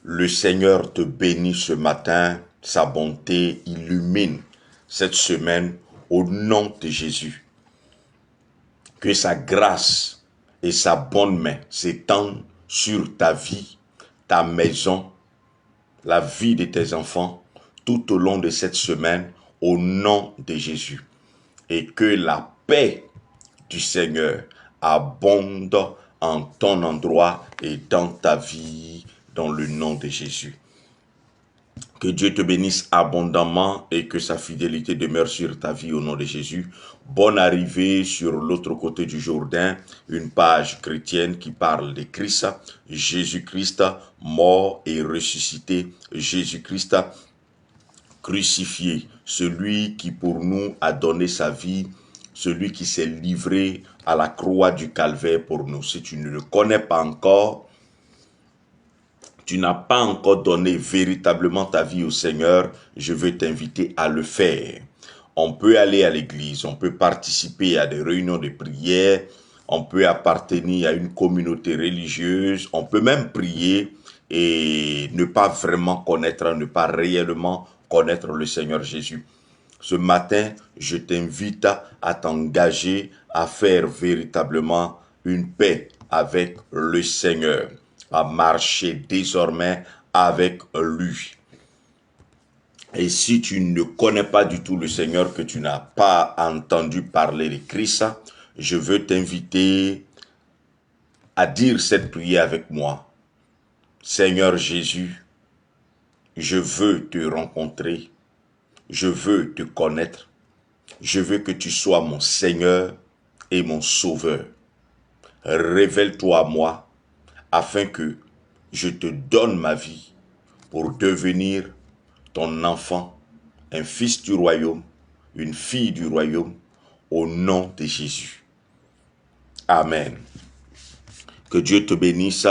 Le Seigneur te bénit ce matin, sa bonté illumine cette semaine au nom de Jésus. Que sa grâce et sa bonne main s'étendent sur ta vie, ta maison, la vie de tes enfants tout au long de cette semaine au nom de Jésus. Et que la paix du Seigneur abonde en ton endroit et dans ta vie dans le nom de Jésus. Que Dieu te bénisse abondamment et que sa fidélité demeure sur ta vie au nom de Jésus. Bonne arrivée sur l'autre côté du Jourdain, une page chrétienne qui parle de Christ, Jésus-Christ, mort et ressuscité, Jésus-Christ crucifié, celui qui pour nous a donné sa vie, celui qui s'est livré à la croix du calvaire pour nous. Si tu ne le connais pas encore, tu n'as pas encore donné véritablement ta vie au Seigneur, je veux t'inviter à le faire. On peut aller à l'église, on peut participer à des réunions de prière, on peut appartenir à une communauté religieuse, on peut même prier et ne pas vraiment connaître, ne pas réellement connaître le Seigneur Jésus. Ce matin, je t'invite à t'engager à faire véritablement une paix avec le Seigneur, à marcher désormais avec lui. Et si tu ne connais pas du tout le Seigneur, que tu n'as pas entendu parler de Christ, je veux t'inviter à dire cette prière avec moi. Seigneur Jésus, je veux te rencontrer, je veux te connaître, je veux que tu sois mon Seigneur et mon Sauveur. Révèle-toi à moi afin que je te donne ma vie pour devenir ton enfant, un fils du royaume, une fille du royaume, au nom de Jésus. Amen. Que Dieu te bénisse.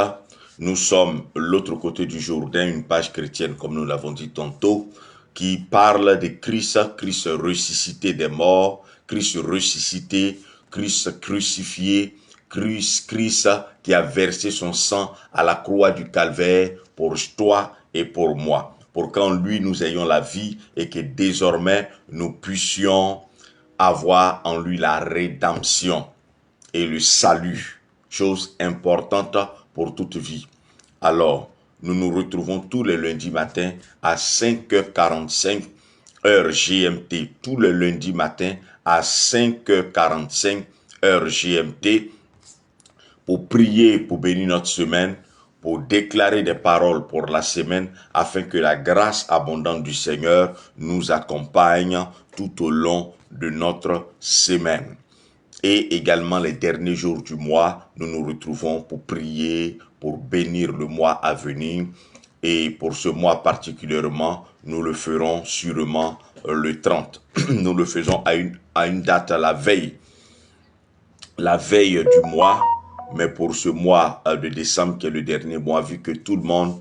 Nous sommes l'autre côté du Jourdain, une page chrétienne, comme nous l'avons dit tantôt, qui parle de Christ, Christ ressuscité des morts, Christ ressuscité, Christ crucifié, Christ qui a versé son sang à la croix du calvaire pour toi et pour moi, pour qu'en lui nous ayons la vie et que désormais nous puissions avoir en lui la rédemption et le salut, chose importante pour toute vie. Alors, nous nous retrouvons tous les lundis matins à 5h45 heure GMT, tous les lundis matins à 5h45 heure GMT, pour prier, pour bénir notre semaine, pour déclarer des paroles pour la semaine, afin que la grâce abondante du Seigneur nous accompagne tout au long de notre semaine. Et également les derniers jours du mois, nous nous retrouvons pour prier, pour bénir le mois à venir. Et pour ce mois particulièrement, nous le ferons sûrement le 30. Nous le faisons à une date, à la veille du mois. Mais pour ce mois de décembre, qui est le dernier mois, vu que tout le monde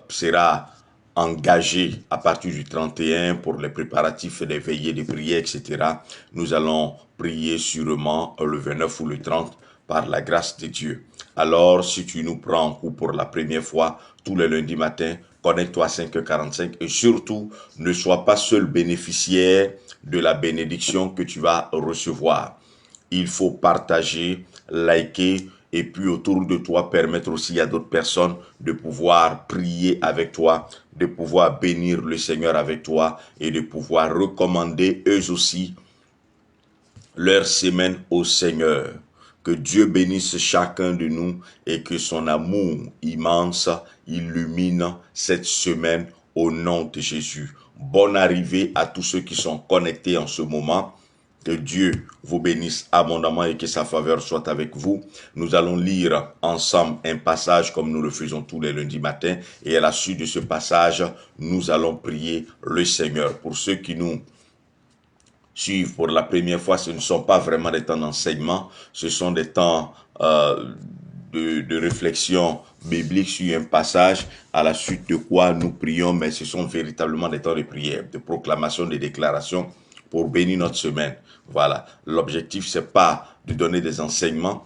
sera engagé à partir du 31 pour les préparatifs des veillées de prière, etc. Nous allons prier sûrement le 29 ou le 30 par la grâce de Dieu. Alors, si tu nous prends en coup pour la première fois, tous les lundis matins, connecte-toi à 5h45 et surtout, ne sois pas seul bénéficiaire de la bénédiction que tu vas recevoir. Il faut partager, liker, et puis autour de toi, permettre aussi à d'autres personnes de pouvoir prier avec toi, de pouvoir bénir le Seigneur avec toi et de pouvoir recommander eux aussi leur semaine au Seigneur. Que Dieu bénisse chacun de nous et que son amour immense illumine cette semaine au nom de Jésus. Bonne arrivée à tous ceux qui sont connectés en ce moment. Que Dieu vous bénisse abondamment et que sa faveur soit avec vous. Nous allons lire ensemble un passage comme nous le faisons tous les lundis matins. Et à la suite de ce passage, nous allons prier le Seigneur. Pour ceux qui nous suivent pour la première fois, ce ne sont pas vraiment des temps d'enseignement. Ce sont des temps de réflexion biblique sur un passage, à la suite de quoi nous prions. Mais ce sont véritablement des temps de prière, de proclamation, de déclaration pour bénir notre semaine. Voilà. L'objectif, c'est pas de donner des enseignements,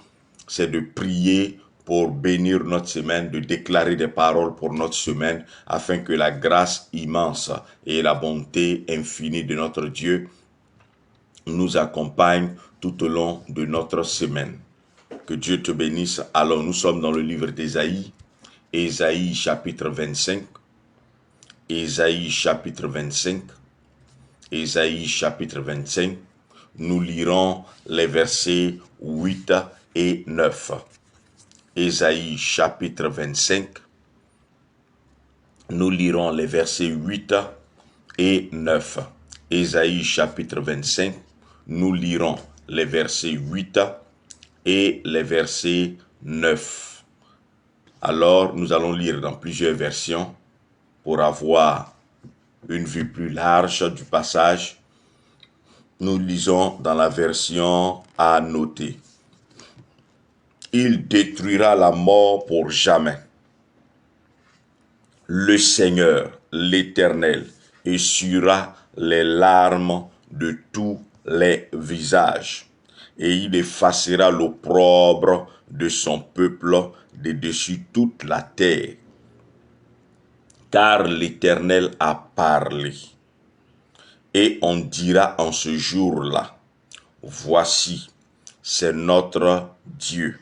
c'est de prier pour bénir notre semaine, de déclarer des paroles pour notre semaine, afin que la grâce immense et la bonté infinie de notre Dieu nous accompagnent tout au long de notre semaine. Que Dieu te bénisse. Alors, nous sommes dans le livre d'Ésaïe, Ésaïe chapitre 25, Ésaïe chapitre 25, Ésaïe chapitre 25. Nous lirons les versets 8 et 9. Ésaïe chapitre 25. Nous lirons les versets 8 et 9. Ésaïe chapitre 25. Nous lirons les versets 8 et les versets 9. Alors, nous allons lire dans plusieurs versions pour avoir une vue plus large du passage. Nous lisons dans la version à noter. Il détruira la mort pour jamais. Le Seigneur, l'Éternel, essuiera les larmes de tous les visages, et il effacera l'opprobre de son peuple de dessus toute la terre. Car l'Éternel a parlé, et on dira en ce jour-là, voici, c'est notre Dieu.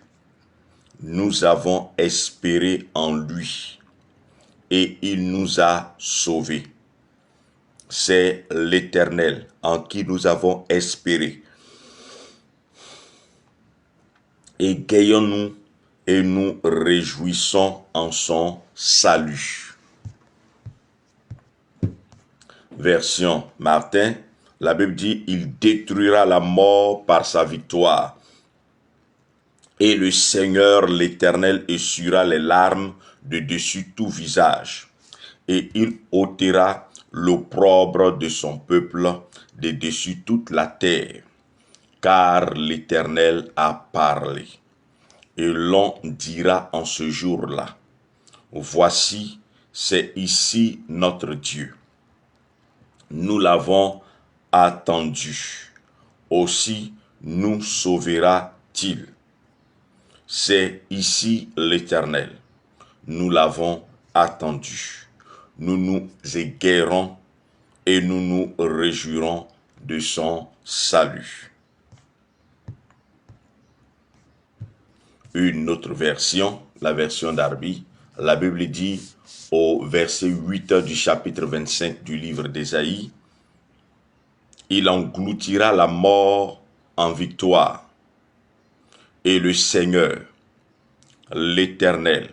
Nous avons espéré en lui, et il nous a sauvés. C'est l'Éternel en qui nous avons espéré. Égayons-nous et nous réjouissons en son salut. Version Martin, la Bible dit, il détruira la mort par sa victoire. Et le Seigneur l'Éternel essuiera les larmes de dessus tout visage. Et il ôtera l'opprobre de son peuple de dessus toute la terre. Car l'Éternel a parlé. Et l'on dira en ce jour-là, voici, c'est ici notre Dieu. Nous l'avons attendu. Aussi nous sauvera-t-il. C'est ici l'Éternel. Nous l'avons attendu. Nous nous égayerons et nous nous réjouirons de son salut. Une autre version, la version d'Arby, la Bible dit au verset 8 du chapitre 25 du livre d'Ésaïe, il engloutira la mort en victoire. Et le Seigneur, l'Éternel,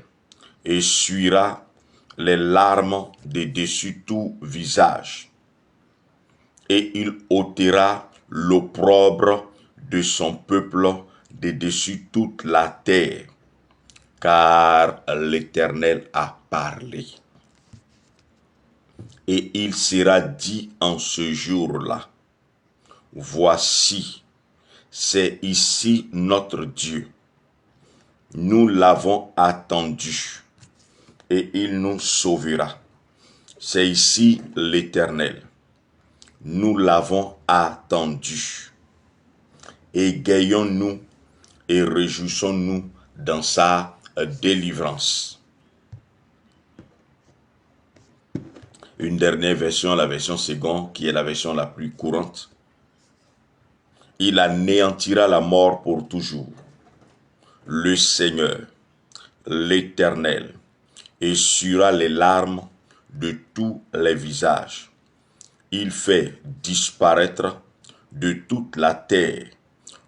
essuiera les larmes de dessus tout visage. Et il ôtera l'opprobre de son peuple de dessus toute la terre. Car l'Éternel a parlé. Et il sera dit en ce jour-là, voici, c'est ici notre Dieu. Nous l'avons attendu, et il nous sauvera. C'est ici l'Éternel. Nous l'avons attendu. Égayons-nous et réjouissons-nous dans sa délivrance. Une dernière version, la version seconde, qui est la version la plus courante. Il anéantira la mort pour toujours. Le Seigneur, l'Éternel, essuiera les larmes de tous les visages. Il fait disparaître de toute la terre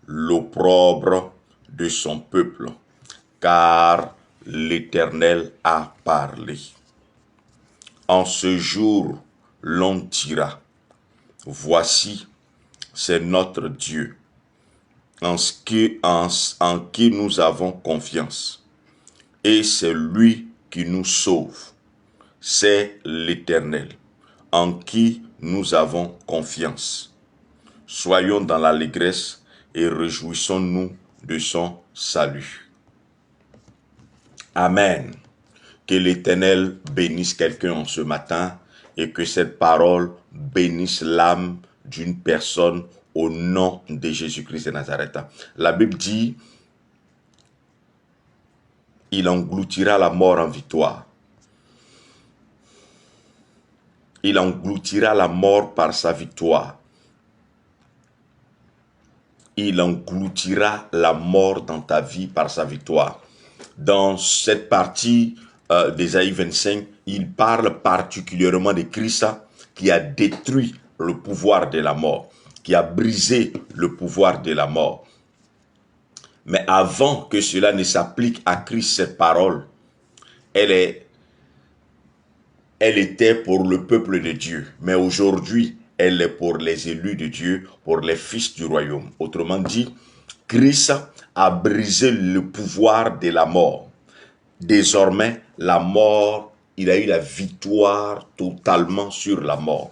l'opprobre de son peuple, car l'Éternel a parlé. En ce jour, l'on dira, voici, c'est notre Dieu, en qui nous avons confiance, et c'est lui qui nous sauve. C'est l'Éternel, en qui nous avons confiance. Soyons dans l'allégresse et réjouissons-nous de son salut. Amen. Que l'Éternel bénisse quelqu'un en ce matin et que cette parole bénisse l'âme d'une personne au nom de Jésus-Christ de Nazareth. La Bible dit, Il engloutira la mort en victoire. Il engloutira la mort par sa victoire. Il engloutira la mort dans ta vie par sa victoire. Dans cette partie d'Ésaïe 25, il parle particulièrement de Christ qui a détruit le pouvoir de la mort, qui a brisé le pouvoir de la mort. Mais avant que cela ne s'applique à Christ, cette parole, elle était pour le peuple de Dieu. Mais aujourd'hui, elle est pour les élus de Dieu, pour les fils du royaume. Autrement dit, Christ a brisé le pouvoir de la mort. Désormais, la mort, il a eu la victoire totalement sur la mort.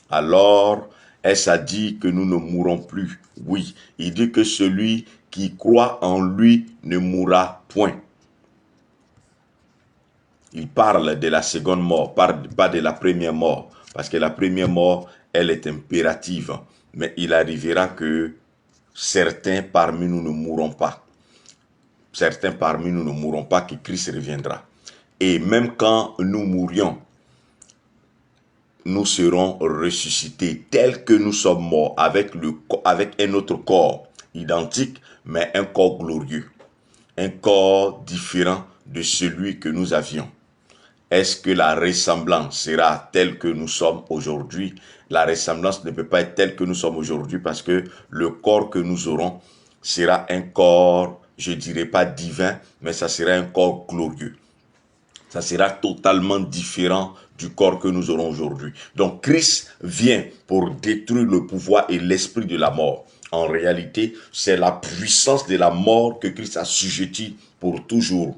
Alors, est-ce a dit que nous ne mourrons plus? Oui, il dit que celui qui croit en lui ne mourra point. Il parle de la seconde mort, pas de la première mort, parce que la première mort, elle est impérative. Mais il arrivera que certains parmi nous ne mourront pas. Certains parmi nous ne mourront pas, que Christ reviendra. Et même quand nous mourions, nous serons ressuscités tels que nous sommes morts, avec un autre corps identique, mais un corps glorieux. Un corps différent de celui que nous avions. Est-ce que la ressemblance sera telle que nous sommes aujourd'hui? La ressemblance ne peut pas être telle que nous sommes aujourd'hui parce que le corps que nous aurons sera un corps, je ne dirais pas divin, mais ça sera un corps glorieux. Ça sera totalement différent du corps que nous aurons aujourd'hui. Donc Christ vient pour détruire le pouvoir et l'esprit de la mort. En réalité, c'est la puissance de la mort que Christ a assujettie pour toujours.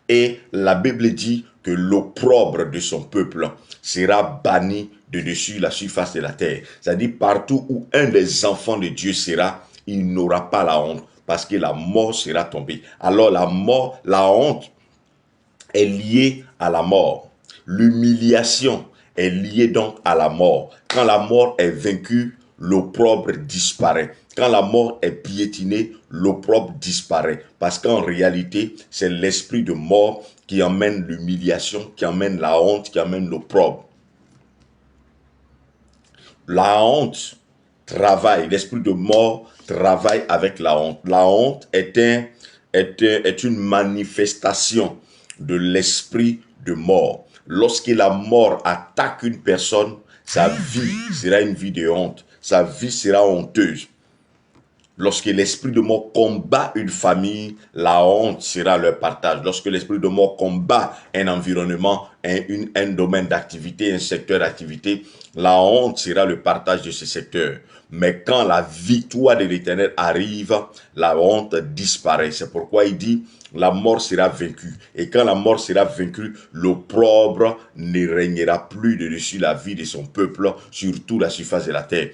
Et la Bible dit que l'opprobre de son peuple sera banni de dessus la surface de la terre. C'est-à-dire partout où un des enfants de Dieu sera, il n'aura pas la honte parce que la mort sera tombée. Alors la mort, la honte est liée à la mort. L'humiliation est liée donc à la mort. Quand la mort est vaincue, l'opprobre disparaît. Quand la mort est piétinée, l'opprobre disparaît. Parce qu'en réalité, c'est l'esprit de mort qui emmène l'humiliation, qui emmène la honte, qui emmène l'opprobre. La honte travaille, l'esprit de mort travaille avec la honte. La honte est une manifestation de l'esprit de mort. Lorsque la mort attaque une personne, sa vie sera une vie de honte. Sa vie sera honteuse. Lorsque l'esprit de mort combat une famille, la honte sera leur partage. Lorsque l'esprit de mort combat un environnement, un domaine d'activité, un secteur d'activité, la honte sera le partage de ce secteur. Mais quand la victoire de l'Éternel arrive, la honte disparaît. C'est pourquoi il dit, la mort sera vaincue. Et quand la mort sera vaincue, l'opprobre ne régnera plus dessus la vie de son peuple, sur toute la surface de la terre.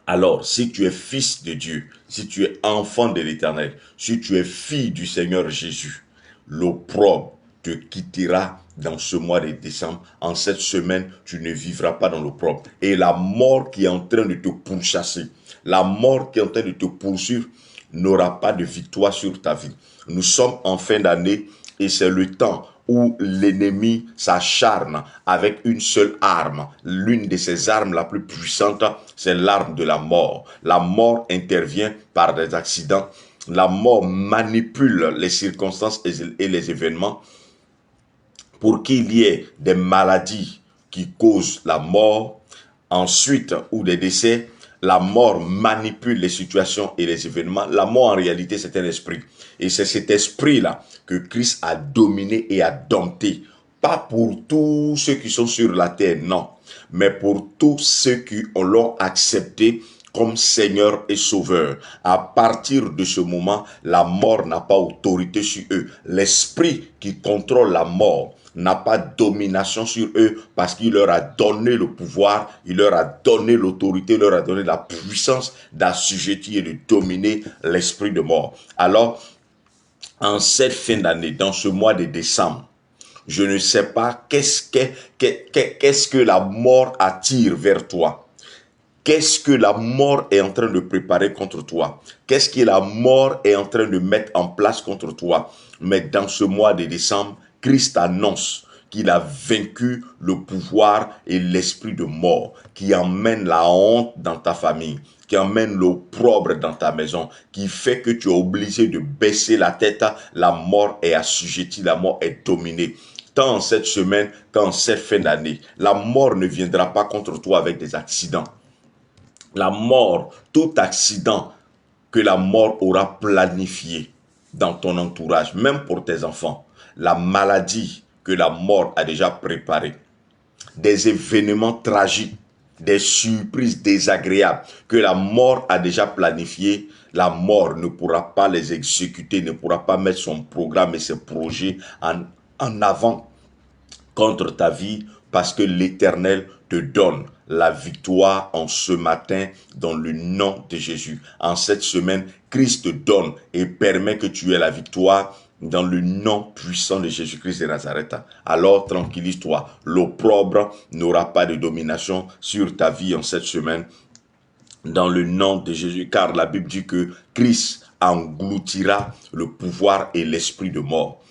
Alors, si tu es fils de Dieu, si tu es enfant de l'Éternel, si tu es fille du Seigneur Jésus, l'opprobre te quittera dans ce mois de décembre. En cette semaine, tu ne vivras pas dans l'opprobre. Et la mort qui est en train de te pourchasser, la mort qui est en train de te poursuivre, n'aura pas de victoire sur ta vie. Nous sommes en fin d'année et c'est le temps où l'ennemi s'acharne avec une seule arme. L'une de ses armes la plus puissante, c'est l'arme de la mort. La mort intervient par des accidents. La mort manipule les circonstances et les événements pour qu'il y ait des maladies qui causent la mort, ensuite, ou des décès. La mort manipule les situations et les événements. La mort, en réalité, c'est un esprit. Et c'est cet esprit-là que Christ a dominé et a dompté. Pas pour tous ceux qui sont sur la terre, non. Mais pour tous ceux qui l'ont accepté comme Seigneur et Sauveur. À partir de ce moment, la mort n'a pas autorité sur eux. L'esprit qui contrôle la mort n'a pas de domination sur eux parce qu'il leur a donné le pouvoir, il leur a donné l'autorité, il leur a donné la puissance d'assujettir et de dominer l'esprit de mort. Alors, en cette fin d'année, dans ce mois de décembre, je ne sais pas qu'est-ce que la mort attire vers toi. Qu'est-ce que la mort est en train de préparer contre toi? Qu'est-ce que la mort est en train de mettre en place contre toi? Mais dans ce mois de décembre, Christ annonce qu'il a vaincu le pouvoir et l'esprit de mort qui emmène la honte dans ta famille, qui emmène l'opprobre dans ta maison, qui fait que tu es obligé de baisser la tête. La mort est assujettie, la mort est dominée. Tant en cette semaine qu'en cette fin d'année, la mort ne viendra pas contre toi avec des accidents. La mort, tout accident que la mort aura planifié dans ton entourage, même pour tes enfants, la maladie que la mort a déjà préparée, des événements tragiques, des surprises désagréables que la mort a déjà planifiées, la mort ne pourra pas les exécuter, ne pourra pas mettre son programme et ses projets en avant contre ta vie parce que l'Éternel te donne la victoire en ce matin dans le nom de Jésus. En cette semaine, Christ te donne et permet que tu aies la victoire dans le nom puissant de Jésus-Christ de Nazareth. Alors tranquillise-toi, l'opprobre n'aura pas de domination sur ta vie en cette semaine dans le nom de Jésus, car la Bible dit que Christ engloutira le pouvoir et l'esprit de mort.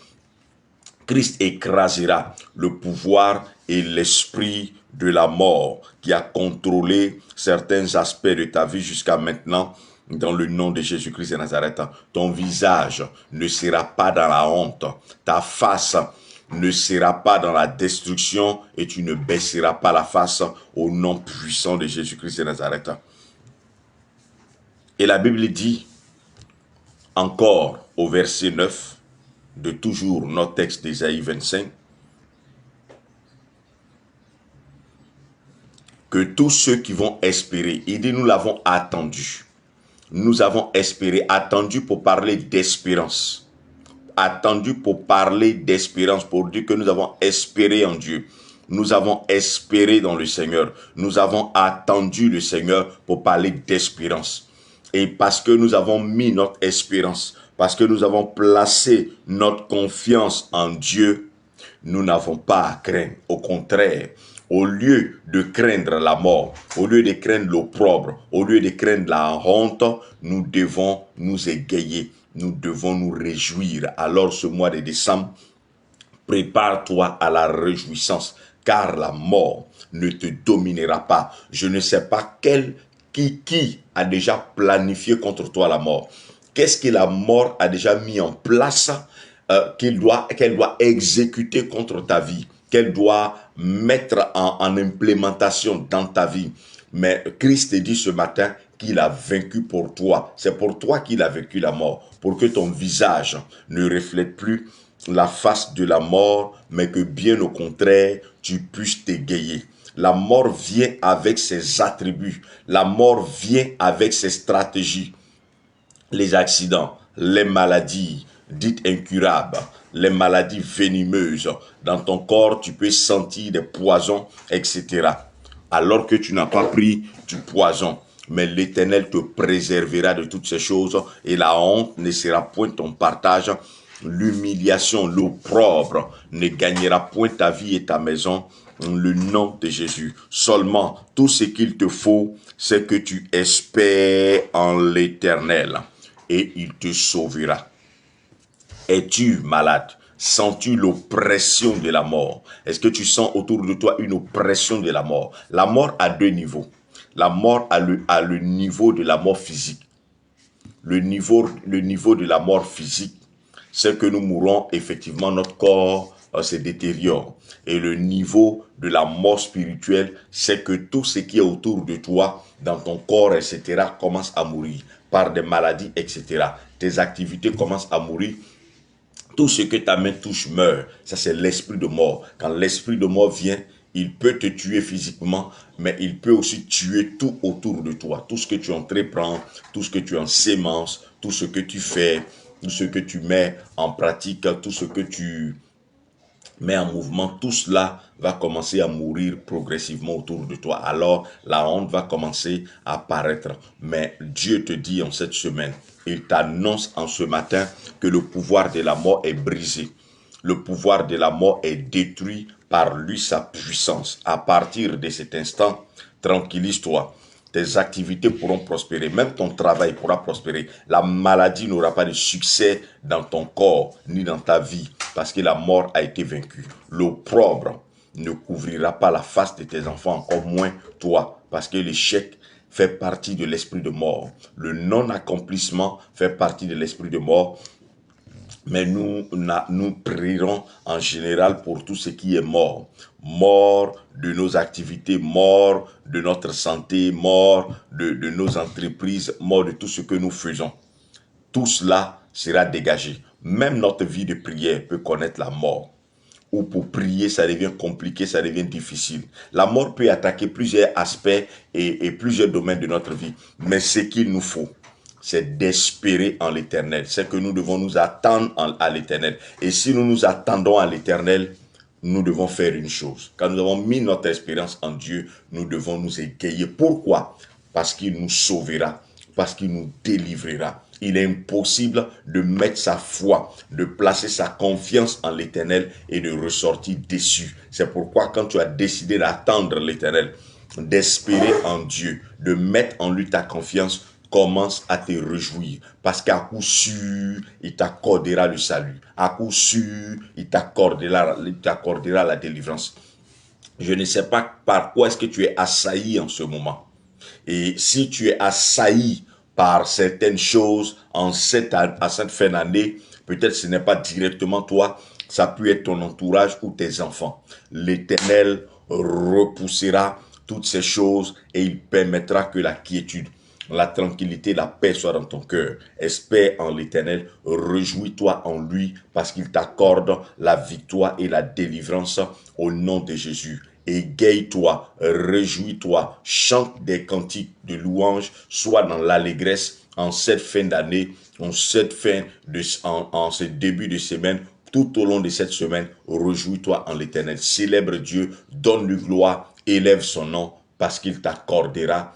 Christ écrasera le pouvoir et l'esprit de la mort qui a contrôlé certains aspects de ta vie jusqu'à maintenant. Dans le nom de Jésus-Christ de Nazareth, ton visage ne sera pas dans la honte, ta face ne sera pas dans la destruction et tu ne baisseras pas la face au nom puissant de Jésus-Christ de Nazareth. Et la Bible dit encore au verset 9, de toujours notre texte d'Ésaïe 25, que tous ceux qui vont espérer, il dit nous l'avons attendu, nous avons espéré, attendu pour parler d'espérance, attendu pour parler d'espérance, pour dire que nous avons espéré en Dieu, nous avons espéré dans le Seigneur, nous avons attendu le Seigneur pour parler d'espérance. Et parce que nous avons mis notre espérance, parce que nous avons placé notre confiance en Dieu, nous n'avons pas à craindre. Au contraire, au lieu de craindre la mort, au lieu de craindre l'opprobre, au lieu de craindre la honte, nous devons nous égayer, nous devons nous réjouir. Alors ce mois de décembre, prépare-toi à la réjouissance, car la mort ne te dominera pas. Je ne sais pas qui a déjà planifié contre toi la mort. Qu'est-ce que la mort a déjà mis en place qu'elle doit exécuter contre ta vie, qu'elle doit mettre en implémentation dans ta vie. Mais Christ te dit ce matin qu'il a vaincu pour toi. C'est pour toi qu'il a vaincu la mort, pour que ton visage ne reflète plus la face de la mort, mais que bien au contraire, tu puisses t'égayer. La mort vient avec ses attributs. La mort vient avec ses stratégies. Les accidents, les maladies dites incurables, les maladies venimeuses. Dans ton corps, tu peux sentir des poisons, etc. Alors que tu n'as pas pris du poison. Mais l'Éternel te préservera de toutes ces choses et la honte ne sera point ton partage. L'humiliation, l'opprobre ne gagnera point ta vie et ta maison. Le nom de Jésus. Seulement, tout ce qu'il te faut, c'est que tu espères en l'Éternel et il te sauvera. Es-tu malade? Sens-tu l'oppression de la mort? Est-ce que tu sens autour de toi une oppression de la mort? La mort a deux niveaux. La mort a le niveau de la mort physique. Le niveau de la mort physique, c'est que nous mourons, effectivement, notre corps se détériore. Et le niveau de la mort spirituelle, c'est que tout ce qui est autour de toi, dans ton corps, etc., commence à mourir par des maladies, etc. Tes activités commencent à mourir. Tout ce que ta main touche meurt. Ça, c'est l'esprit de mort. Quand l'esprit de mort vient, il peut te tuer physiquement, mais il peut aussi tuer tout autour de toi. Tout ce que tu entreprends, tout ce que tu en sémences, tout ce que tu fais, tout ce que tu mets en pratique, tout ce que tu mets en mouvement, tout cela va commencer à mourir progressivement autour de toi. Alors, la honte va commencer à apparaître. Mais Dieu te dit en cette semaine, il t'annonce en ce matin que le pouvoir de la mort est brisé. Le pouvoir de la mort est détruit par lui, sa puissance. À partir de cet instant, tranquillise-toi. tes activités pourront prospérer, même ton travail pourra prospérer. La maladie n'aura pas de succès dans ton corps ni dans ta vie parce que la mort a été vaincue. L'opprobre ne couvrira pas la face de tes enfants, encore moins toi, parce que l'échec fait partie de l'esprit de mort. Le non-accomplissement fait partie de l'esprit de mort. Mais nous prierons en général pour tout ce qui est mort. Mort de nos activités, mort de notre santé, mort de nos entreprises, mort de tout ce que nous faisons. Tout cela sera dégagé. Même notre vie de prière peut connaître la mort. Ou pour prier, ça devient compliqué, ça devient difficile. La mort peut attaquer plusieurs aspects et plusieurs domaines de notre vie. Mais ce qu'il nous faut, c'est d'espérer en l'Éternel. C'est que nous devons nous attendre à l'Éternel. Et si nous nous attendons à l'Éternel, nous devons faire une chose. Quand nous avons mis notre espérance en Dieu, nous devons nous égayer. Pourquoi? Parce qu'il nous sauvera, parce qu'il nous délivrera. Il est impossible de mettre sa foi, de placer sa confiance en l'Éternel et de ressortir déçu. C'est pourquoi quand tu as décidé d'attendre l'Éternel, d'espérer en Dieu, de mettre en lui ta confiance, commence à te réjouir parce qu'à coup sûr, il t'accordera le salut. À coup sûr, il t'accordera la délivrance. Je ne sais pas par quoi est-ce que tu es assailli en ce moment. Et si tu es assailli par certaines choses à cette fin d'année, peut-être ce n'est pas directement toi, ça peut être ton entourage ou tes enfants. L'Éternel repoussera toutes ces choses et il permettra que la quiétude, la tranquillité, la paix soit dans ton cœur. Espère en l'Éternel, réjouis-toi en lui parce qu'il t'accorde la victoire et la délivrance au nom de Jésus. Égaye-toi, réjouis-toi, chante des cantiques de louange, sois dans l'allégresse en cette fin d'année, en ce début de semaine. Tout au long de cette semaine, réjouis-toi en l'Éternel. Célèbre Dieu, donne-lui gloire, élève son nom parce qu'il t'accordera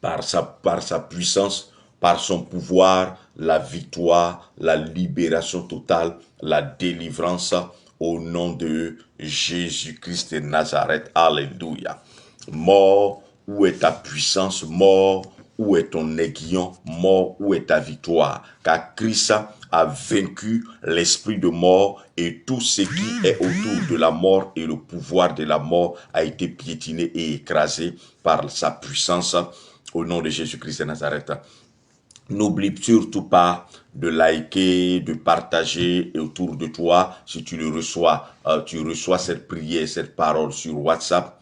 par sa puissance, par son pouvoir, la victoire, la libération totale, la délivrance au nom de Jésus-Christ de Nazareth. Alléluia. Mort, où est ta puissance? Mort, où est ton aiguillon? Mort, où est ta victoire? Car Christ a vaincu l'esprit de mort et tout ce qui est autour de la mort et le pouvoir de la mort a été piétiné et écrasé par sa puissance au nom de Jésus-Christ de Nazareth. N'oublie surtout pas de liker, de partager autour de toi. Si tu le reçois, tu reçois cette prière, cette parole sur WhatsApp.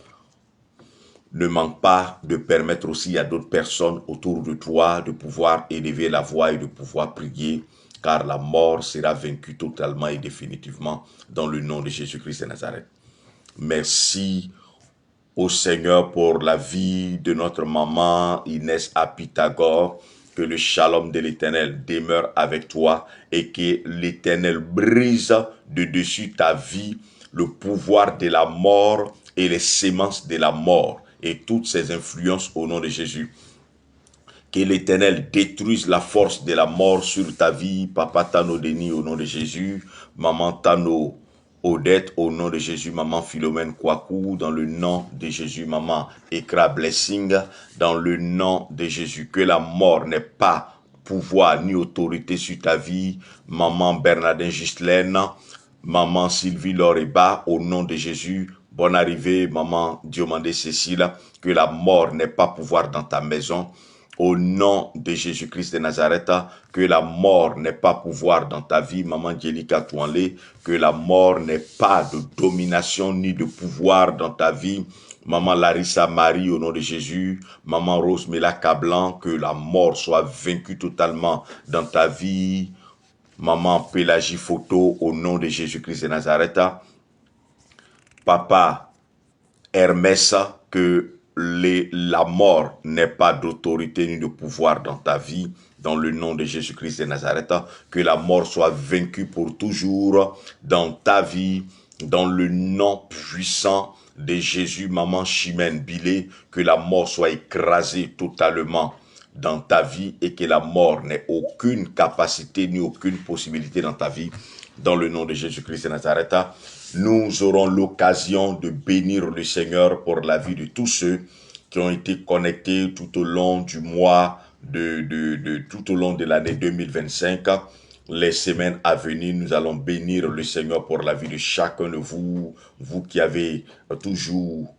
Ne manque pas de permettre aussi à d'autres personnes autour de toi de pouvoir élever la voix et de pouvoir prier, car la mort sera vaincue totalement et définitivement dans le nom de Jésus-Christ de Nazareth. Merci au Seigneur pour la vie de notre maman Inès à Pythagore. Que le shalom de l'Éternel demeure avec toi et que l'Éternel brise de dessus ta vie le pouvoir de la mort et les sémences de la mort et toutes ces influences au nom de Jésus. Que l'Éternel détruise la force de la mort sur ta vie. Papa Tano Denis au nom de Jésus. Maman Tano Odette au nom de Jésus. Maman Philomène Kwaku dans le nom de Jésus. Maman Ekra Blessing dans le nom de Jésus. Que la mort n'ait pas pouvoir ni autorité sur ta vie. Maman Bernardin Ghislaine. Maman Sylvie Loreba au nom de Jésus. Bonne arrivée, maman Diomandé Cécile. Que la mort n'ait pas pouvoir dans ta maison. Au nom de Jésus-Christ de Nazareth, que la mort n'ait pas pouvoir dans ta vie, maman Angelica Touanlé, que la mort n'ait pas de domination ni de pouvoir dans ta vie, maman Larissa Marie au nom de Jésus, maman Rosemela Cablan, que la mort soit vaincue totalement dans ta vie, maman Pélagie Photo au nom de Jésus-Christ de Nazareth, papa Hermès, que la mort n'ait pas d'autorité ni de pouvoir dans ta vie, dans le nom de Jésus-Christ de Nazareth, que la mort soit vaincue pour toujours dans ta vie, dans le nom puissant de Jésus, maman Chimène Bilé, que la mort soit écrasée totalement dans ta vie et que la mort n'ait aucune capacité ni aucune possibilité dans ta vie, dans le nom de Jésus-Christ de Nazareth. Nous aurons l'occasion de bénir le Seigneur pour la vie de tous ceux qui ont été connectés tout au long du mois, tout au long de l'année 2025. Les semaines à venir, nous allons bénir le Seigneur pour la vie de chacun de vous, vous qui avez toujours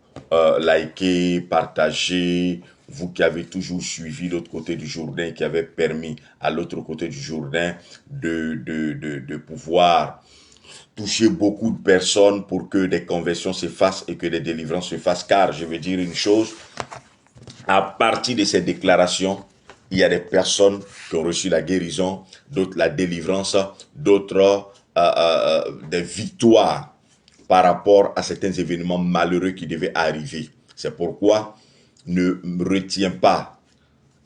liké, partagé, vous qui avez toujours suivi l'autre côté du Jourdain, qui avez permis à l'autre côté du Jourdain de pouvoir toucher beaucoup de personnes pour que des conversions se fassent et que des délivrances se fassent. Car je veux dire une chose, à partir de ces déclarations, il y a des personnes qui ont reçu la guérison, d'autres la délivrance, d'autres des victoires par rapport à certains événements malheureux qui devaient arriver. C'est pourquoi ne retiens pas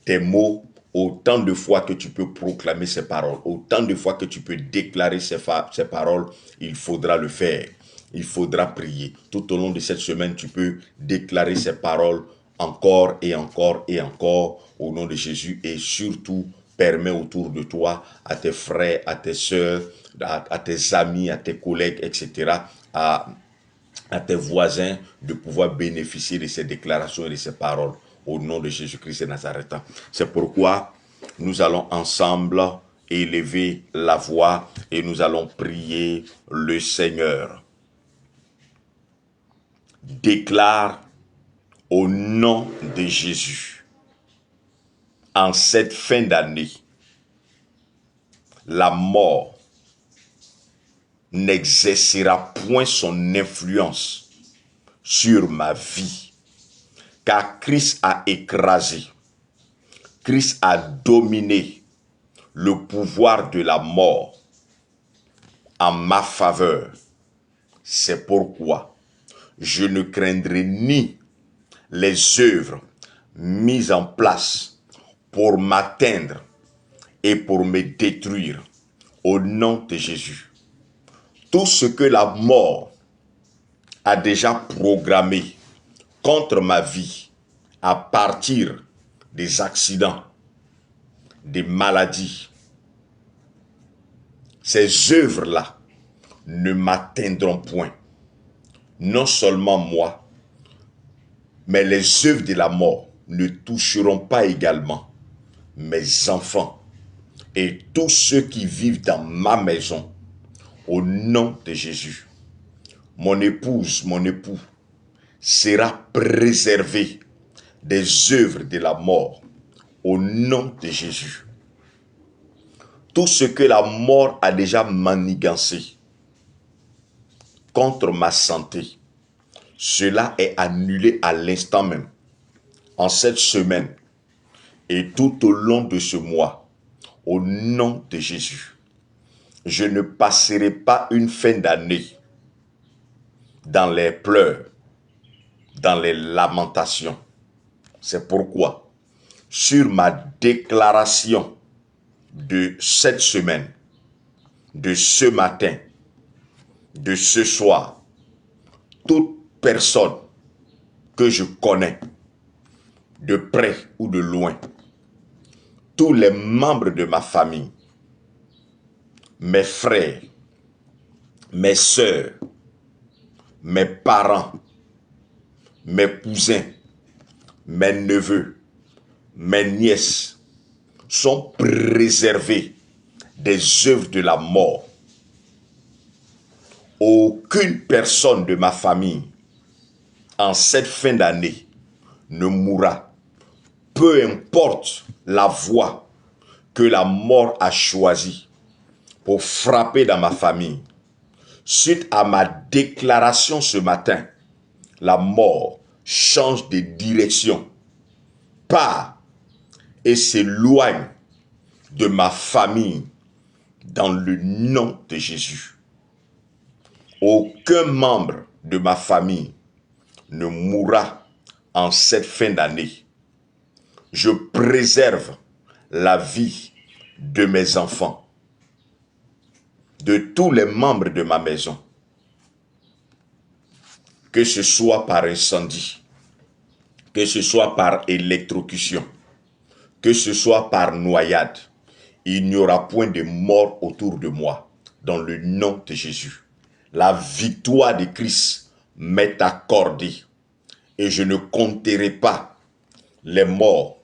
tes mots autant de fois que tu peux proclamer ces paroles, autant de fois que tu peux déclarer ces paroles, il faudra le faire. Il faudra prier. Tout au long de cette semaine, tu peux déclarer ces paroles encore et encore et encore au nom de Jésus, et surtout permets autour de toi, à tes frères, à tes soeurs, à tes amis, à tes collègues, etc., à tes voisins de pouvoir bénéficier de ces déclarations et de ces paroles au nom de Jésus-Christ de Nazareth. C'est pourquoi nous allons ensemble élever la voix et nous allons prier le Seigneur. Déclare au nom de Jésus, en cette fin d'année, la mort n'exercera point son influence sur ma vie, car Christ a écrasé, Christ a dominé le pouvoir de la mort en ma faveur. C'est pourquoi je ne craindrai ni les œuvres mises en place pour m'atteindre et pour me détruire au nom de Jésus. Tout ce que la mort a déjà programmé contre ma vie à partir des accidents, des maladies, ces œuvres-là ne m'atteindront point. Non seulement moi, mais les œuvres de la mort ne toucheront pas également mes enfants et tous ceux qui vivent dans ma maison au nom de Jésus. Mon épouse, mon époux sera préservé des œuvres de la mort au nom de Jésus. Tout ce que la mort a déjà manigancé contre ma santé, cela est annulé à l'instant même, en cette semaine et tout au long de ce mois, au nom de Jésus. Je ne passerai pas une fin d'année dans les pleurs, dans les lamentations. C'est pourquoi, sur ma déclaration de cette semaine, de ce matin, de ce soir, toute personne que je connais, de près ou de loin, tous les membres de ma famille, mes frères, mes sœurs, mes parents, mes cousins, mes neveux, mes nièces sont préservés des œuvres de la mort. Aucune personne de ma famille en cette fin d'année ne mourra. Peu importe la voie que la mort a choisie pour frapper dans ma famille. Suite à ma déclaration ce matin, la mort change de direction, part et s'éloigne de ma famille dans le nom de Jésus. Aucun membre de ma famille ne mourra en cette fin d'année. Je préserve la vie de mes enfants, de tous les membres de ma maison, que ce soit par incendie, que ce soit par électrocution, que ce soit par noyade. Il n'y aura point de mort autour de moi, dans le nom de Jésus. La victoire de Christ m'est accordée et je ne compterai pas les morts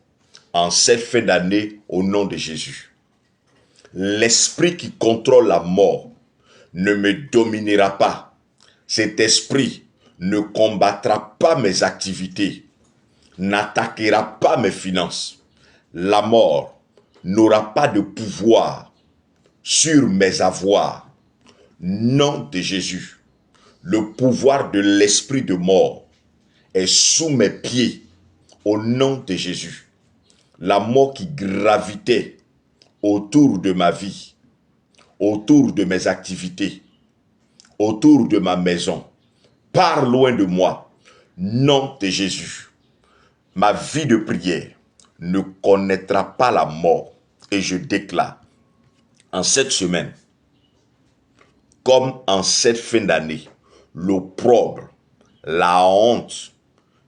en cette fin d'année au nom de Jésus. L'esprit qui contrôle la mort ne me dominera pas. Cet esprit ne combattra pas mes activités, n'attaquera pas mes finances. La mort n'aura pas de pouvoir sur mes avoirs. Nom de Jésus, le pouvoir de l'esprit de mort est sous mes pieds au nom de Jésus. La mort qui gravitait autour de ma vie, autour de mes activités, autour de ma maison, part loin de moi. Nom de Jésus, ma vie de prière ne connaîtra pas la mort. Et je déclare, en cette semaine, comme en cette fin d'année, l'opprobre, la honte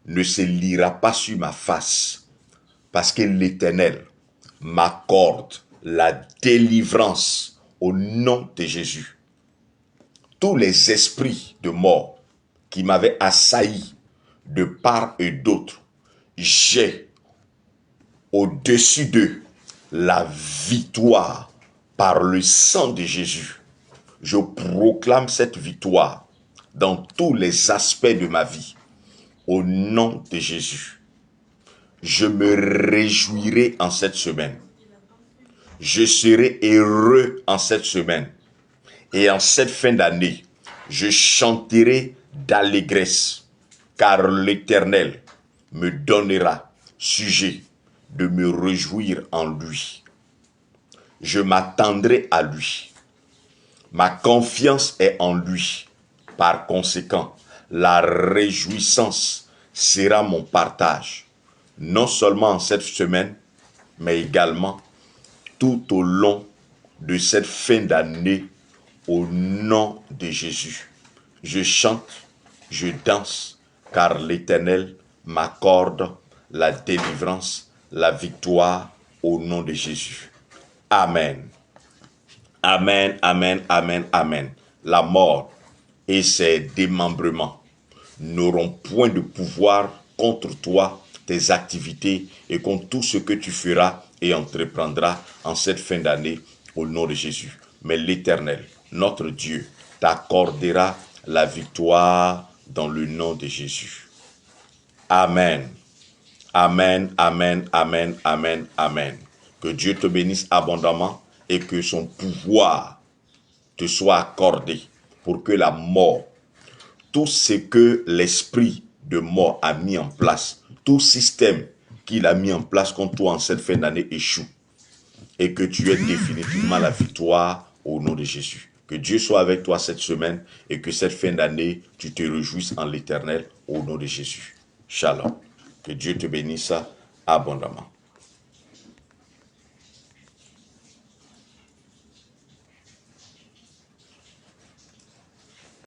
ne se lira pas sur ma face, parce que l'Éternel m'accorde la délivrance au nom de Jésus. Tous les esprits de mort qui m'avaient assailli de part et d'autre, j'ai au-dessus d'eux la victoire par le sang de Jésus. Je proclame cette victoire dans tous les aspects de ma vie. Au nom de Jésus, je me réjouirai en cette semaine. Je serai heureux en cette semaine. Et en cette fin d'année, je chanterai d'allégresse, car l'Éternel me donnera sujet de me réjouir en lui. Je m'attendrai à lui. Ma confiance est en lui. Par conséquent, la réjouissance sera mon partage, non seulement en cette semaine, mais également tout au long de cette fin d'année, au nom de Jésus. Je chante, je danse, car l'Éternel m'accorde la délivrance, la victoire au nom de Jésus. Amen. Amen, amen, amen, amen. La mort et ses démembrements n'auront point de pouvoir contre toi, tes activités et contre tout ce que tu feras et entreprendras en cette fin d'année au nom de Jésus. Mais l'Éternel, notre Dieu, t'accordera la victoire dans le nom de Jésus. Amen. Amen, amen, amen, amen, amen. Que Dieu te bénisse abondamment et que son pouvoir te soit accordé pour que la mort, tout ce que l'esprit de mort a mis en place, tout système qu'il a mis en place contre toi en cette fin d'année échoue et que tu aies définitivement la victoire au nom de Jésus. Que Dieu soit avec toi cette semaine et que cette fin d'année, tu te réjouisses en l'Éternel au nom de Jésus. Shalom. Que Dieu te bénisse abondamment.